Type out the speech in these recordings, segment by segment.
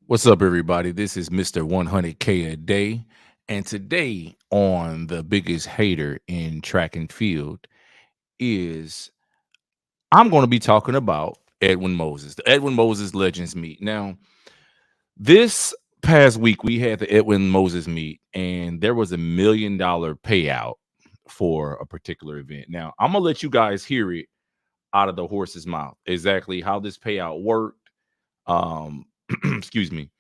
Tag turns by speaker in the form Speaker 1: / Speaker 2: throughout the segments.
Speaker 1: What's up, everybody? This is Mr. 100K a day. And today on the biggest hater in track and field is I'm going to be talking about Edwin Moses, the Edwin Moses Legends meet. Now, this past week we had the Edwin Moses meet, and there was $1 million payout for a particular event. Now, I'm going to let you guys hear it out of the horse's mouth exactly how this payout worked. Excuse me,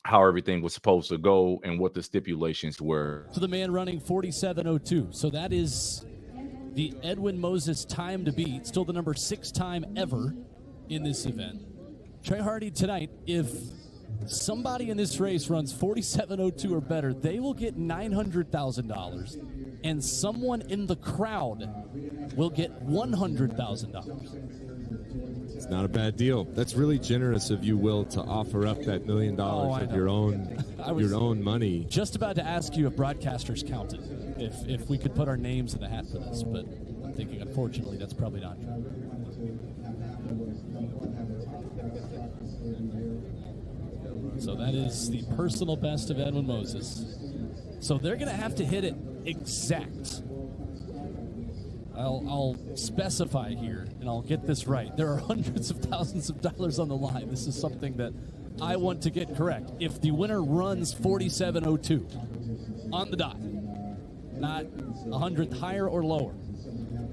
Speaker 1: how everything was supposed to go and what the stipulations were.
Speaker 2: To the man running 47.02. So that is the Edwin Moses time to beat. Still the number 6 time ever in this event. Trey Hardy tonight, if somebody in this race runs 47.02 or better, they will get $900,000. And someone in the crowd will get $100,000.
Speaker 3: It's not a bad deal. That's really generous of you, Will, to offer up that $1 million of your own money.
Speaker 2: Just about to ask you if broadcasters counted, if we could put our names in the hat for this, but I'm thinking, unfortunately, that's probably not true. So that is the personal best of Edwin Moses. So they're going to have to hit it exact. I'll specify here, and I'll get this right. There are hundreds of thousands of dollars on the line. This is something that I want to get correct. If the winner runs 47.02 on the dot, not 100th higher or lower,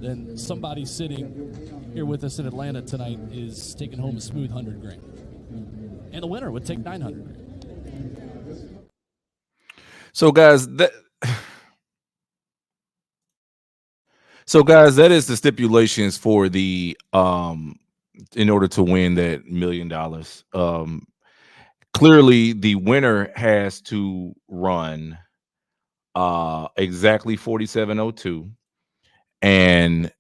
Speaker 2: then somebody sitting here with us in Atlanta tonight is taking home a smooth $100,000. And the winner would take $900,000.
Speaker 1: So guys, that is the stipulations for the in order to win that $1 million. Clearly the winner has to run exactly 47.02, and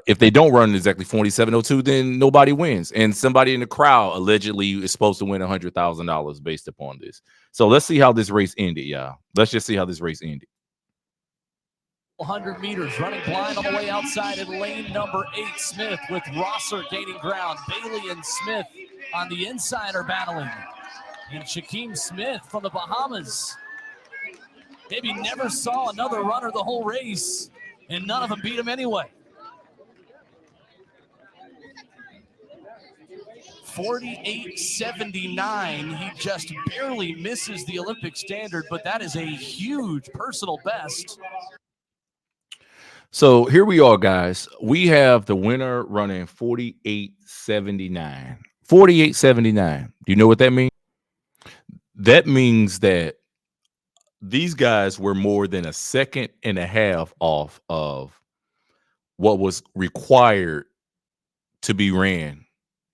Speaker 1: if they don't run exactly 47.02, then nobody wins, and somebody in the crowd allegedly is supposed to win $100,000 based upon this. So let's see how this race ended, y'all. Let's just see how this race ended.
Speaker 2: 100 meters, running blind on the way outside in lane number 8. Smith with Rosser gaining ground. Bailey and Smith on the inside are battling. And Shaquem Smith from the Bahamas maybe never saw another runner the whole race, and none of them beat him anyway. 48.79. He just barely misses the Olympic standard, but that is a huge personal best.
Speaker 1: So here we are, guys. We have the winner running 48.79. 48.79. Do you know what that means? That means that these guys were more than a second and a half off of what was required to be ran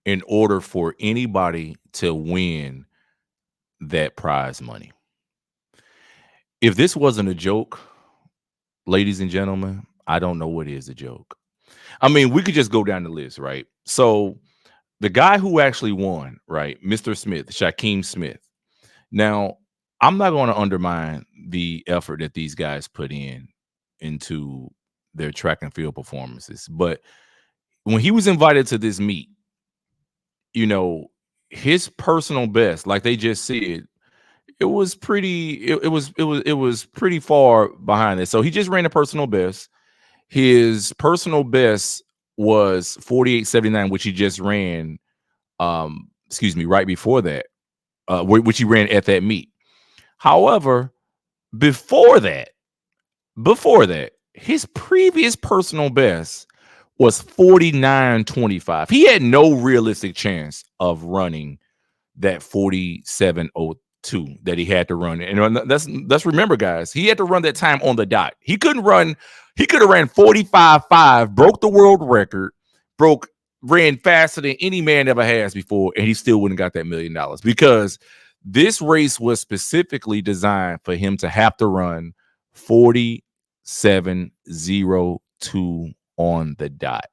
Speaker 1: in order for anybody to win that prize money. If this wasn't a joke, ladies and gentlemen, I don't know what is a joke. I mean, we could just go down the list, right? So the guy who actually won, right, Mr. Smith, Shaquem Smith. Now, I'm not going to undermine the effort that these guys put into their track and field performances, but when he was invited to this meet, you know, his personal best, like they just said, it was pretty far behind it. So he just ran a personal best. His personal best was 48.79, which he just ran, right before that, which he ran at that meet. However, before that, his previous personal best was 49.25. He had no realistic chance of running that 47.02 that he had to run. And let's remember, guys, he had to run that time on the dot. He couldn't run. He could have ran 45.5, broke the world record, ran faster than any man ever has before, and he still wouldn't got that $1 million, because this race was specifically designed for him to have to run 47.02 on the dot.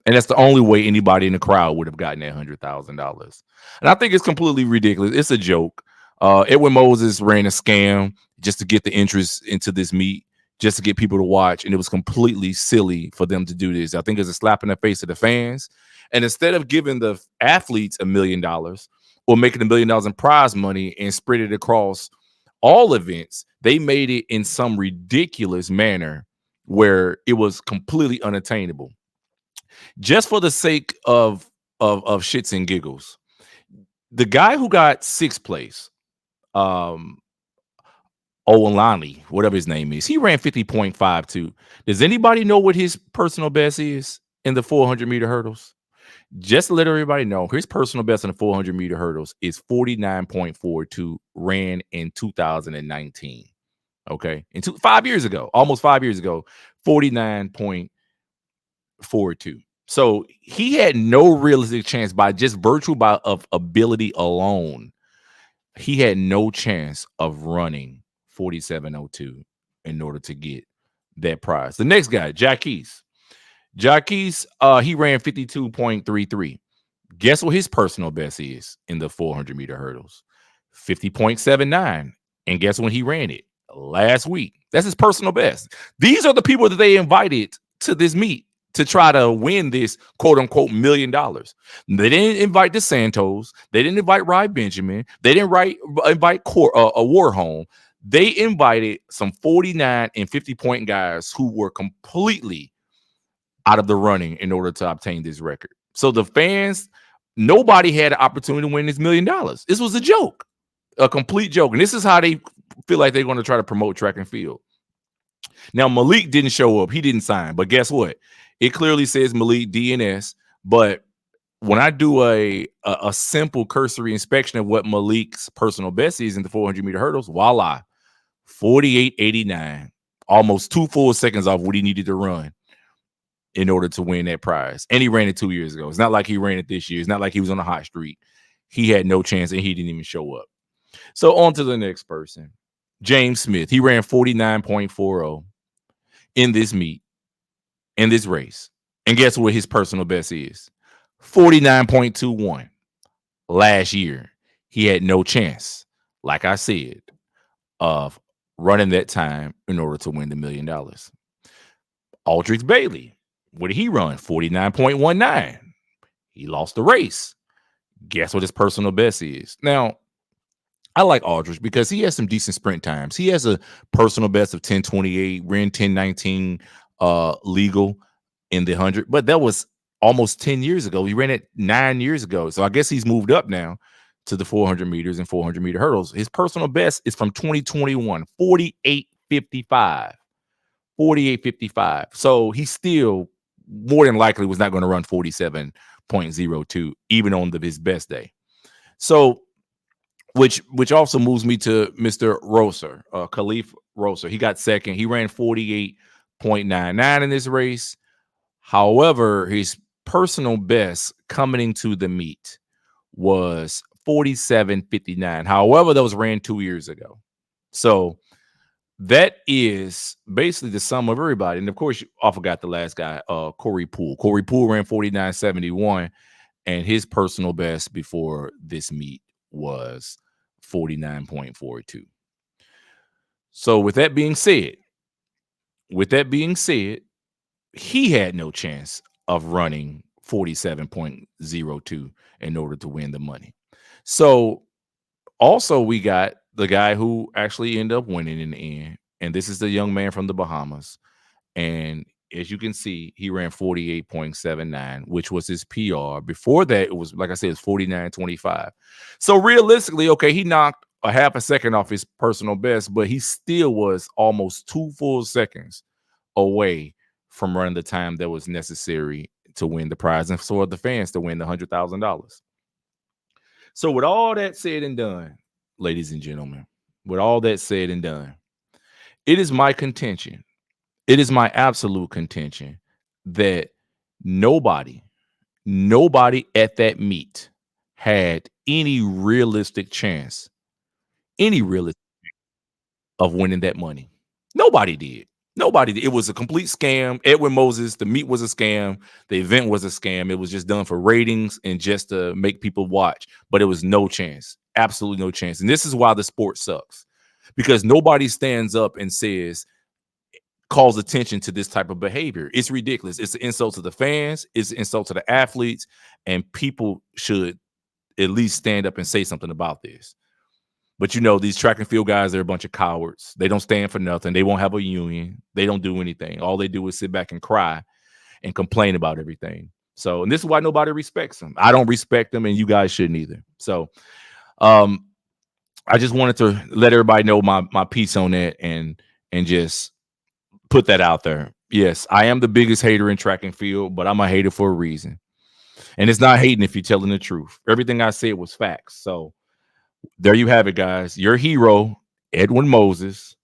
Speaker 1: And that's the only way anybody in the crowd would have gotten that $100,000. And I think it's completely ridiculous. It's a joke. Edwin Moses ran a scam just to get the interest into this meet, just to get people to watch. And it was completely silly for them to do this. I think it's a slap in the face of the fans. And instead of giving the athletes $1 million or for making $1 million in prize money and spread it across all events. They made it in some ridiculous manner where it was completely unattainable, just for the sake of shits and giggles. The guy who got sixth place, Olani, whatever his name is, he ran 50.52. Does anybody know what his personal best is in the 400-meter hurdles? Just to let everybody know, his personal best in the 400-meter hurdles is 49.42, ran in 2019. Okay. 5 years ago, almost 5 years ago, 49.42. So he had no realistic chance by just virtue of ability alone. He had no chance of running 47.02 in order to get that prize. The next guy, Jacques, he ran 52.33. Guess what his personal best is in the 400-meter hurdles? 50.79. And guess when he ran it? Last week. That's his personal best. These are the people that they invited to this meet to try to win this quote-unquote $1 million. They didn't invite DeSantos. They didn't invite Ry Benjamin. They didn't invite Warholm. They invited some 49 and 50-point guys who were completely out of the running in order to obtain this record. So the fans, nobody had an opportunity to win this $1 million. This was a joke, a complete joke. And this is how they feel like they're going to try to promote track and field. Now, Malik didn't show up. He didn't sign. But guess what? It clearly says Malik DNS. But when I do a simple cursory inspection of what Malik's personal best is in the 400-meter hurdles, voila, 48.89, almost 2 full seconds off what he needed to run in order to win that prize. And he ran it 2 years ago. It's not like he ran it this year. It's not like he was on a hot streak. He had no chance, and he didn't even show up. So on to the next person. James Smith. He ran 49.40 in this meet, in this race. And guess what his personal best is? 49.21. Last year, he had no chance, like I said, of running that time in order to win the $1 million. Aldrich Bailey. What did he run? 49.19. He lost the race. Guess what his personal best is? Now, I like Aldrich because he has some decent sprint times. He has a personal best of 10:28, ran 10:19 legal in the 100, but that was almost 10 years ago. He ran it 9 years ago. So I guess he's moved up now to the 400 meters and 400-meter hurdles. His personal best is from 2021, 48.55. 48.55. So he still more than likely was not going to run 47.02 even on his best day. So which also moves me to Mr. Rosser, Khalif Rosser. He got second. He ran 48.99 in this race. However, his personal best coming into the meet was 47.59. However, that was ran 2 years ago. So that is basically the sum of everybody. And of course, I forgot the last guy, Corey Poole. Corey Poole ran 49.71, and his personal best before this meet was 49.42. So with that being said, he had no chance of running 47.02 in order to win the money. So also we got the guy who actually ended up winning in the end, and this is the young man from the Bahamas. And as you can see, he ran 48.79, which was his PR. Before that, it was, like I said, it was 49.25. So realistically, okay, he knocked a half a second off his personal best, but he still was almost 2 full seconds away from running the time that was necessary to win the prize and for the fans to win the $100,000. So with all that said and done, ladies and gentlemen, with all that said and done, it is my contention, it is my absolute contention that nobody at that meet had any realistic chance of winning that money. Nobody did. It was a complete scam. Edwin Moses, the meet was a scam. The event was a scam. It was just done for ratings and just to make people watch. But it was no chance. Absolutely no chance. And this is why the sport sucks. Because nobody stands up and calls attention to this type of behavior. It's ridiculous. It's an insult to the fans. It's an insult to the athletes. And people should at least stand up and say something about this. But you know, these track and field guys, they're a bunch of cowards. They don't stand for nothing. They won't have a union. They don't do anything. All they do is sit back and cry and complain about everything. So, and this is why nobody respects them. I don't respect them, and you guys shouldn't either. So, I just wanted to let everybody know my piece on that and just put that out there. Yes, I am the biggest hater in track and field, but I'm a hater for a reason. And it's not hating if you're telling the truth. Everything I said was facts. So there you have it, guys. Your hero, Edwin Moses.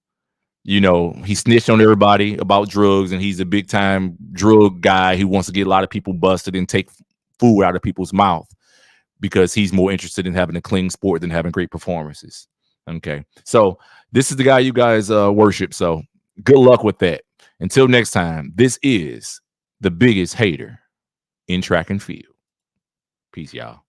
Speaker 1: You know, he snitched on everybody about drugs, and he's a big time drug guy who wants to get a lot of people busted and take food out of people's mouth because he's more interested in having a clean sport than having great performances. Okay. So this is the guy you guys worship. So good luck with that. Until next time, this is the biggest hater in track and field. Peace, y'all.